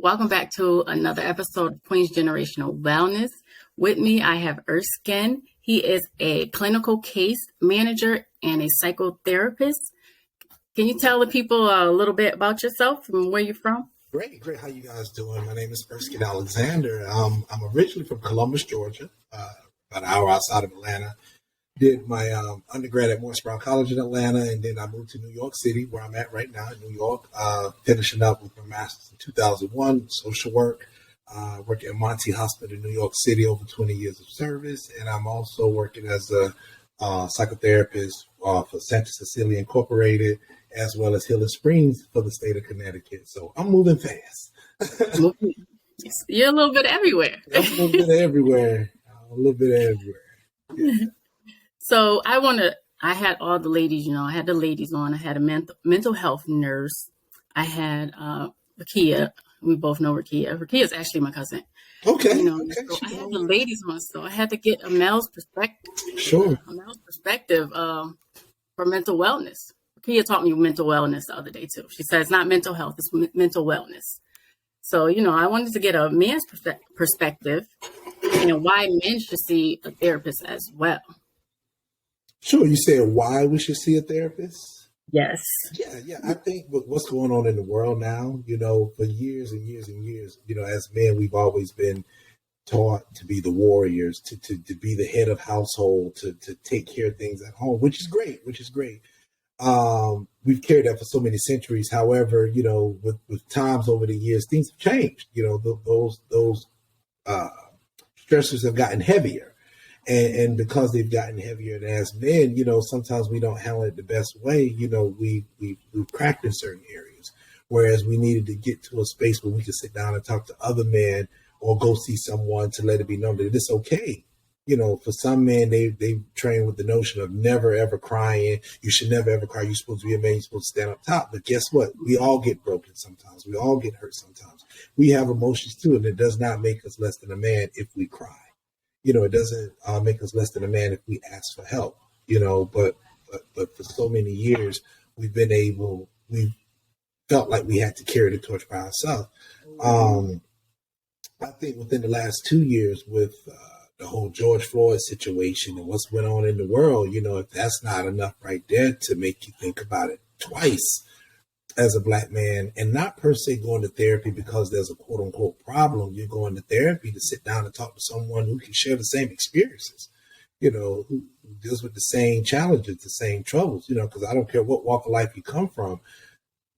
Welcome back to another episode of Queen's Generational Wellness. With me, I have Erskine. He is a clinical case manager and a psychotherapist. Can you tell the people a little bit about yourself and where you're from? Great. How you guys doing? My name is Erskine Alexander. I'm originally from Columbus, Georgia, about an hour outside of Atlanta. Did my undergrad at Morris Brown College in Atlanta, and then I moved to New York City, where I'm at right now in New York, finishing up with my master's in 2001, social work. Working at Monty Hospital in New York City, over 20 years of service, and I'm also working as a psychotherapist for Santa Cecilia Incorporated, as well as Healing Springs for the state of Connecticut. So I'm moving fast. You're a little bit everywhere. A little bit everywhere. Yeah. So I had all the ladies, I had the ladies on. I had a mental health nurse. I had Rakia. We both know Rakia. Rakia is actually my cousin. Okay. So I had the ladies on, so I had to get a male's perspective. Sure. A male's perspective for mental wellness. Rakia taught me mental wellness the other day too. She said it's not mental health, it's mental wellness. So, I wanted to get a man's perspective and why men should see a therapist as well. Sure. You said why we should see a therapist? Yes. Yeah. I think what's going on in the world now, for years and years and years, as men, we've always been taught to be the warriors, to be the head of household, to take care of things at home, which is great. We've carried that for so many centuries. However, with times over the years, things have changed. Those stressors have gotten heavier. And because they've gotten heavier, and as men, sometimes we don't handle it the best way. We've cracked in certain areas, whereas we needed to get to a space where we could sit down and talk to other men or go see someone to let it be known that it's okay. For some men, they train with the notion of never, ever crying. You should never, ever cry. You're supposed to be a man. You're supposed to stand up top. But guess what? We all get broken sometimes. We all get hurt sometimes. We have emotions too, and it does not make us less than a man if we cry. It doesn't make us less than a man if we ask for help, but for so many years, we've felt like we had to carry the torch by ourselves. I think within the last 2 years with the whole George Floyd situation and what's went on in the world, if that's not enough right there to make you think about it twice as a Black man, and not per se going to therapy because there's a quote unquote problem. You're going to therapy to sit down and talk to someone who can share the same experiences, who deals with the same challenges, the same troubles, because I don't care what walk of life you come from.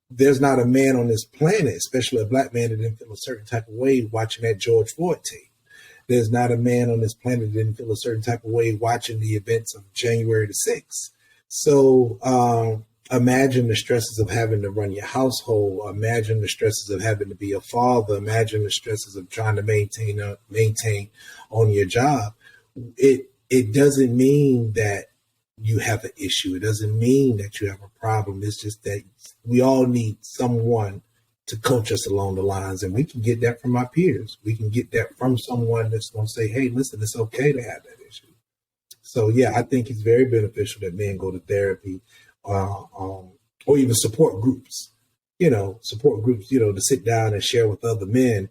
There's not a man on this planet, especially a Black man, that didn't feel a certain type of way watching that George Floyd tape. There's not a man on this planet that didn't feel a certain type of way watching the events of January the 6th. So, imagine the stresses of having to run your household. Imagine the stresses of having to be a father. Imagine the stresses of trying to maintain on your job. It doesn't mean that you have an issue. It doesn't mean that you have a problem. It's just that we all need someone to coach us along the lines, and we can get that from our peers. We can get that from someone that's going to say, "Hey, listen, it's okay to have that issue." So, yeah, I think it's very beneficial that men go to therapy. Or even support groups, to sit down and share with other men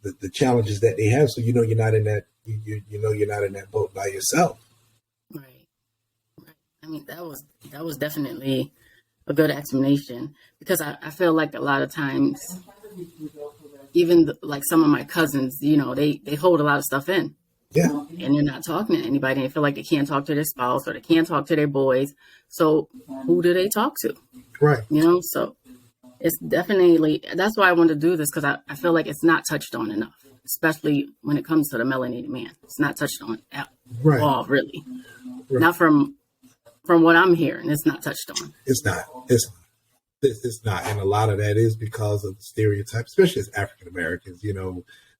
the challenges that they have. So, you're not in that, you're not in that boat by yourself. Right. I mean, that was definitely a good explanation, because I feel like a lot of times, even like some of my cousins, they hold a lot of stuff in. Yeah. And they're not talking to anybody. They feel like they can't talk to their spouse or they can't talk to their boys. So who do they talk to? Right. So it's definitely, that's why I want to do this, because I feel like it's not touched on enough, especially when it comes to the melanated man. It's not touched on at all, really. Right. Not from what I'm hearing, it's not touched on. It's not. It's not. And a lot of that is because of stereotypes, especially as African Americans.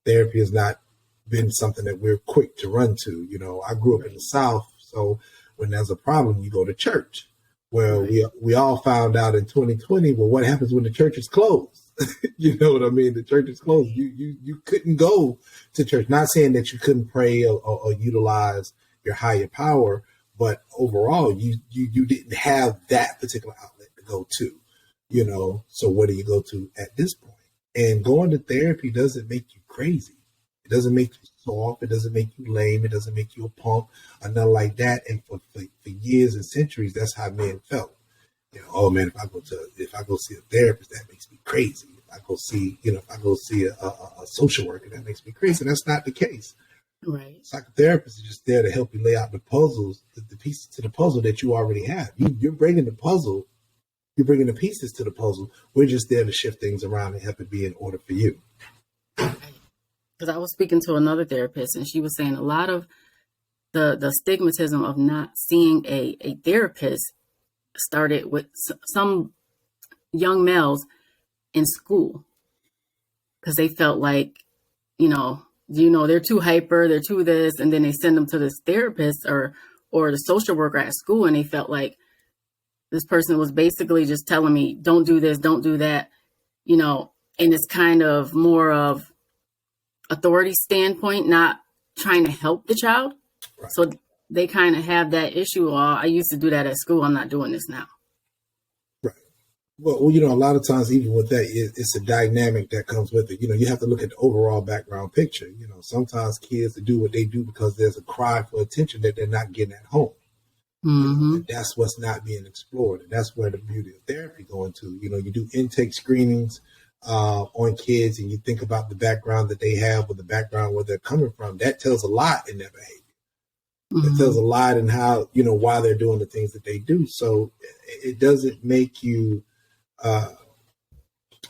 Therapy is not been something that we're quick to run to. I grew up in the South, so when there's a problem, you go to church. Well, we all found out in 2020, well, what happens when the church is closed? You know what I mean? The church is closed. You couldn't go to church. Not saying that you couldn't pray or utilize your higher power, but overall, you didn't have that particular outlet to go to. So where do you go to at this point? And going to therapy doesn't make you crazy. It doesn't make you soft. It doesn't make you lame. It doesn't make you a punk or nothing like that. And for years and centuries, that's how men felt. Oh man, if I go see a therapist, that makes me crazy. If I go see a social worker, that makes me crazy. And that's not the case. Right. Psychotherapists are just there to help you lay out the puzzles, the pieces to the puzzle that you already have. You're bringing the puzzle. You're bringing the pieces to the puzzle. We're just there to shift things around and help it be in order for you. Because I was speaking to another therapist, and she was saying a lot of the stigmatism of not seeing a therapist started with some young males in school, because they felt like, they're too hyper, they're too this, and then they send them to this therapist or the social worker at school, and they felt like this person was basically just telling me, don't do this, don't do that, and it's kind of more of authority standpoint, not trying to help the child. Right. So they kind of have that issue. Oh, I used to do that at school, I'm not doing this now. Right. Well, a lot of times, even with that, it's a dynamic that comes with it. You have to look at the overall background picture. Sometimes kids do what they do because there's a cry for attention that they're not getting at home. Mm-hmm. And that's what's not being explored. And that's where the beauty of therapy going to. You do intake screenings on kids, and you think about the background that they have or the background where they're coming from. That tells a lot in their behavior. Mm-hmm. It tells a lot in how, why they're doing the things that they do. So it doesn't make you out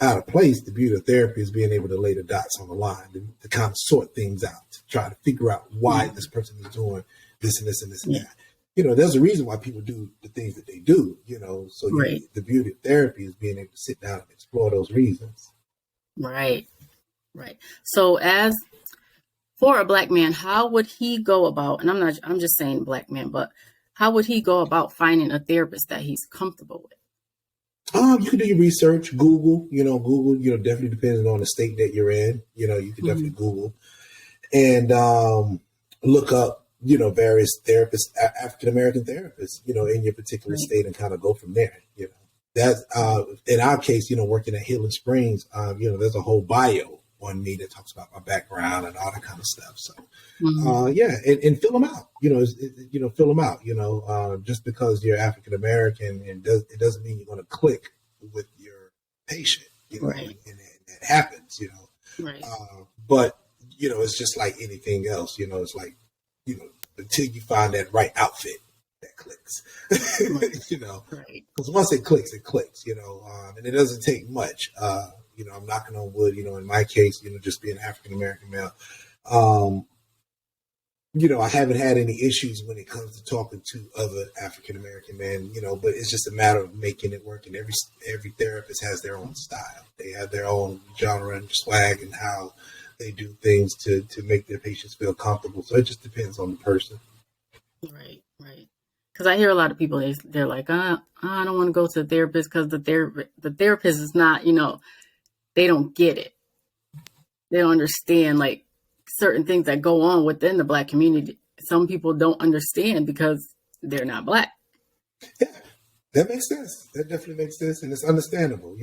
of place. The beauty of therapy is being able to lay the dots on the line to kind of sort things out, to try to figure out why this person is doing this and this and this and that. There's a reason why people do the things that they do, so right. The beauty of therapy is being able to sit down and explore those reasons. Right. Right. So as for a Black man, how would he go about, and I'm just saying Black man, but how would he go about finding a therapist that he's comfortable with? You can do your research, Google, definitely depending on the state that you're in, you can definitely Google and look up, various therapists, African-American therapists, in your particular state, and kind of go from there. That's in our case, working at Healing Springs, there's a whole bio on me that talks about my background and all that kind of stuff. So, and fill them out, fill them out, just because you're African-American, and it doesn't mean you're going to click with your patient, right. and that happens, right. But, it's just like anything else, it's like, until you find that right outfit that clicks, right. because once it clicks, and it doesn't take much. I'm knocking on wood, in my case, just being African-American male, I haven't had any issues when it comes to talking to other African-American men, but it's just a matter of making it work. And every therapist has their own style. They have their own genre and swag and how they do things to make their patients feel comfortable. So it just depends on the person. Right, right. Because I hear a lot of people, they're like, I don't want to go to the therapist because the therapist is not, they don't get it. They don't understand like certain things that go on within the Black community. Some people don't understand because they're not Black. Yeah, that makes sense. That definitely makes sense. And it's understandable,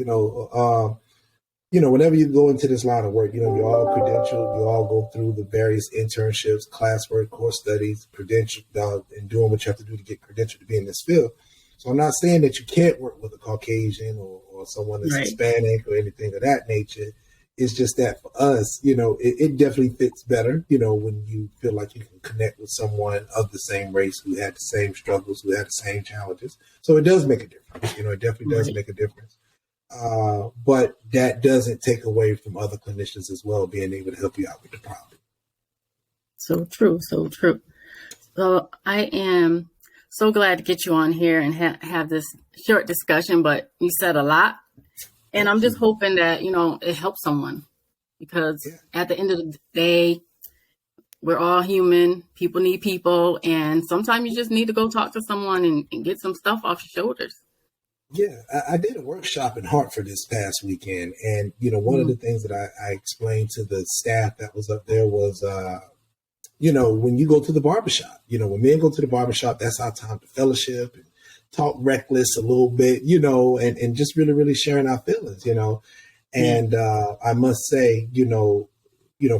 whenever you go into this line of work, you're all credentialed, you all go through the various internships, classwork, course studies, credentialed, and doing what you have to do to get credentialed to be in this field. So I'm not saying that you can't work with a Caucasian or someone that's Hispanic or anything of that nature. It's just that for us, it definitely fits better, when you feel like you can connect with someone of the same race who had the same struggles, who had the same challenges. So it does make a difference. It definitely does make a difference. But that doesn't take away from other clinicians as well being able to help you out with the problem. So true, so true. So I am so glad to get you on here and have this short discussion, but you said a lot. And I'm just hoping that, it helps someone, because at the end of the day, we're all human. People need people. And sometimes you just need to go talk to someone and get some stuff off your shoulders. Yeah, I did a workshop in Hartford this past weekend. And, one of the things that I explained to the staff that was up there was, when you go to the barbershop, when men go to the barbershop, that's our time to fellowship and talk reckless a little bit, and just really, really sharing our feelings, And I must say,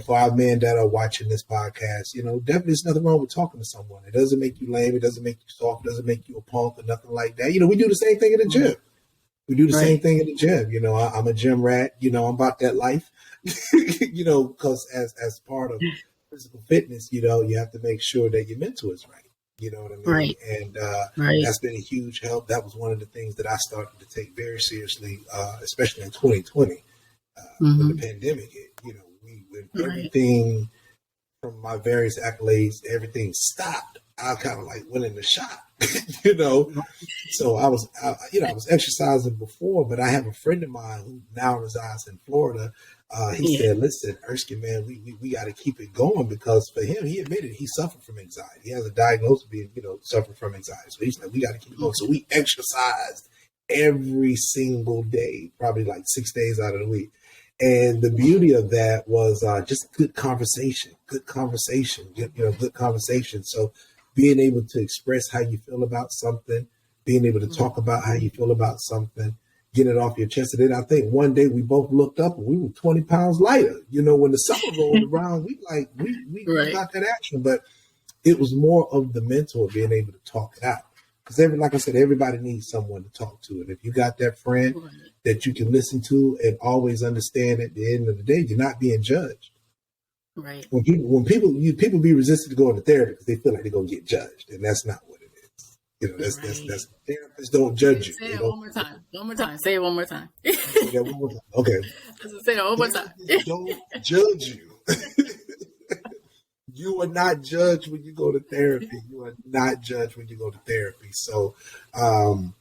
for our men that are watching this podcast, definitely there's nothing wrong with talking to someone. It doesn't make you lame. It doesn't make you soft. It doesn't make you a punk or nothing like that. We do the same thing in the gym. We do the same thing in the gym. I'm a gym rat. I'm about that life, because as part of physical fitness, you have to make sure that your mental is right. You know what I mean? Right. And that's been a huge help. That was one of the things that I started to take very seriously, especially in 2020 when the pandemic hit. When everything from my various accolades, everything stopped. I kind of like went in the shop, So I was exercising before, but I have a friend of mine who now resides in Florida. He said, "Listen, Erskine, man, we got to keep it going," because for him, he admitted he suffered from anxiety. He has a diagnosis of being, suffering from anxiety. So he's like, "We got to keep it going." So we exercised every single day, probably like 6 days out of the week. And the beauty of that was just good conversation. So being able to express how you feel about something, being able to talk about how you feel about something, get it off your chest. And then I think one day we both looked up and we were 20 pounds lighter. When the summer rolled around, we got that action. But it was more of the mental of being able to talk it out. Because like I said, everybody needs someone to talk to. And if you got that friend that you can listen to and always understand at the end of the day, you're not being judged. Right. When people be resistant to going to therapy because they feel like they're gonna get judged, and that's not what it is. That's therapists don't judge you. Say it one more time. One more time. Say it one more time. Yeah, one more time. Okay. Say it one more time. Don't judge you. You are not judged when you go to therapy. You are not judged when you go to therapy. So, and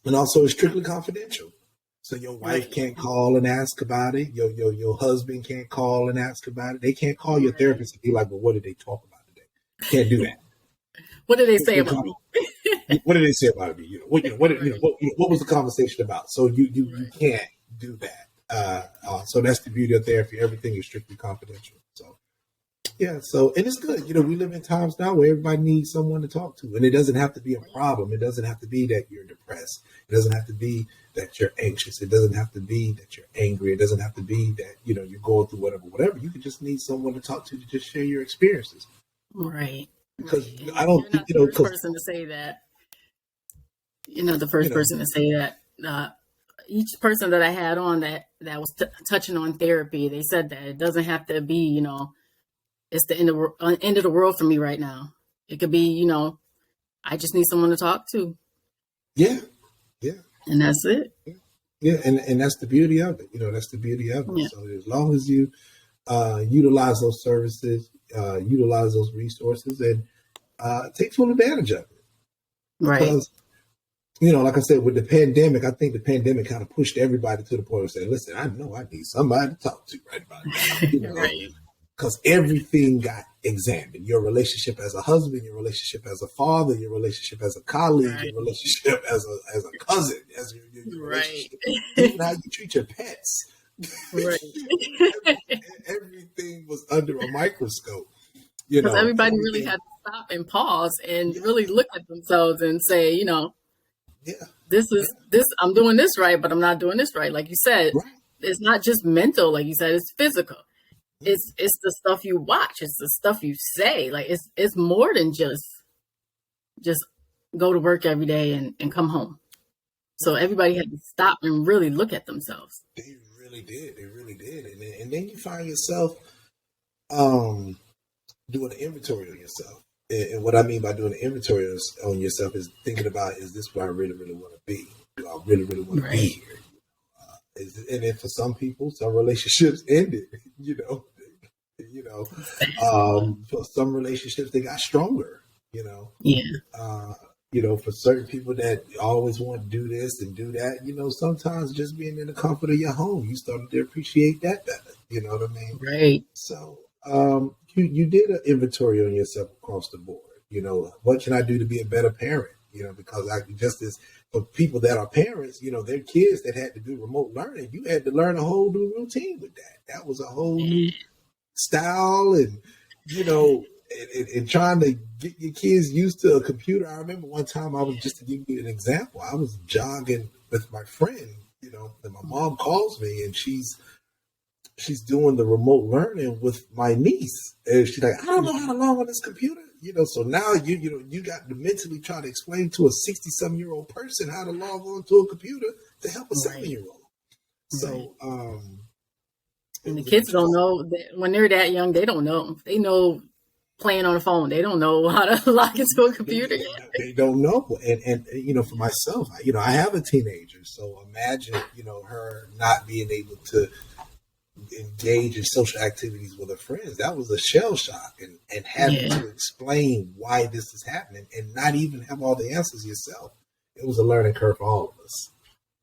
also it's strictly confidential. So your wife can't call and ask about it. Your husband can't call and ask about it. They can't call your therapist and be like, "Well, what did they talk about today?" Can't do that. What did they say about me? What did they say about me? What was the conversation about? So you can't do that. So that's the beauty of therapy. Everything is strictly confidential. So. Yeah, so, and it's good. We live in times now where everybody needs someone to talk to. And it doesn't have to be a problem. It doesn't have to be that you're depressed. It doesn't have to be that you're anxious. It doesn't have to be that you're angry. It doesn't have to be that, you're going through whatever. You could just need someone to talk to just share your experiences. Right. Because right. I don't think, the first person to say that. The first person to say that. Each person that I had on that was touching on therapy, they said that it doesn't have to be, it's the end of the world for me right now. It could be, I just need someone to talk to. Yeah. And that's it. Yeah, and that's the beauty of it. That's the beauty of it. Yeah. So as long as you utilize those services, utilize those resources, and take full advantage of it. Right. Because, like I said, with the pandemic, I think the pandemic kind of pushed everybody to the point of saying, "Listen, I know I need somebody to talk to right about now." Right. Because everything got examined. Your relationship as a husband, your relationship as a father, your relationship as a colleague, your relationship as a cousin, as your relationship, even how you treat your pets. Right. Everything was under a microscope. Because everybody really had to stop and pause and really look at themselves and say, this I'm doing this right, but I'm not doing this right. Like you said, It's not just mental, like you said, it's physical. It's the stuff you watch. It's the stuff you say. Like it's more than just go to work every day and come home. So everybody had to stop and really look at themselves. They really did. And then you find yourself doing an inventory on yourself. And what I mean by doing an inventory on yourself is thinking about, is this where I really, really want to be? Do I really, really want to be here? And then for some people, some relationships ended, for some relationships, they got stronger, for certain people that always want to do this and do that, sometimes just being in the comfort of your home, you started to appreciate that better. You know what I mean? Right. So, you did an inventory on yourself across the board. What can I do to be a better parent? Because for people that are parents, their kids that had to do remote learning, you had to learn a whole new routine with that. That was a whole new style and, and trying to get your kids used to a computer. I remember one time just to give you an example, I was jogging with my friend, you know, and my mom calls me and she's doing the remote learning with my niece. And she's like, I don't know how to log on this computer. You know, so now you got to mentally try to explain to a 60-some-year-old person how to log on to a computer to help a 7-year-old. So, and the kids don't know that when they're that young, they don't know. They know playing on the phone. They don't know how to log into a computer. They don't know. And you know, for myself, you know, I have a teenager. So imagine, you know, her not being able to engage in social activities with her friends. That was a shell shock, and having to explain why this is happening and not even have all the answers yourself. It was a learning curve for all of us.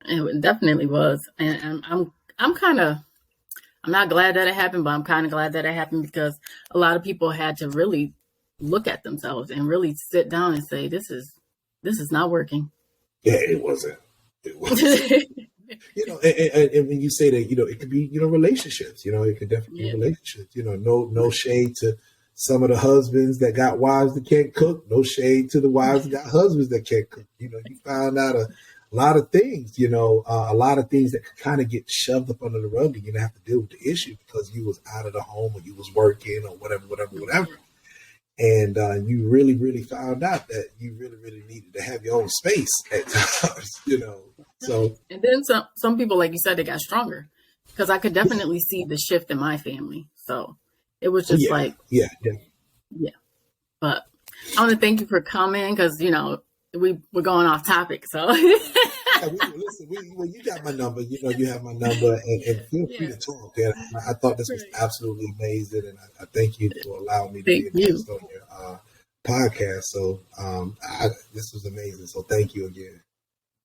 It definitely was. And I'm kind of, I'm not glad that it happened, but I'm kind of glad that it happened because a lot of people had to really look at themselves and really sit down and say, this is not working. Yeah, it wasn't. You know, and when you say that, you know, it could be, you know, relationships, you know, it could definitely be relationships, you know, no shade to some of the husbands that got wives that can't cook, no shade to the wives that got husbands that can't cook. You know, you found out a lot of things, you know, a lot of things that could kind of get shoved up under the rug and you didn't have to deal with the issue because you was out of the home or you was working or whatever. And you really, really found out that you really, really needed to have your own space at times, you know. So, and then some people, like you said, they got stronger because I could definitely see the shift in my family. So it was just yeah. But I want to thank you for coming because, you know, we're going off topic. So listen, you got my number. You know, you have my number, and feel free to talk. And I thought this was absolutely amazing, and I thank you for allowing me to be a guest on your podcast. So this was amazing. So thank you again.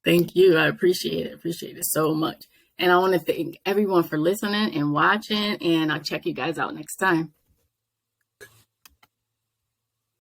Thank you. I appreciate it. Appreciate it so much. And I want to thank everyone for listening and watching. And I'll check you guys out next time.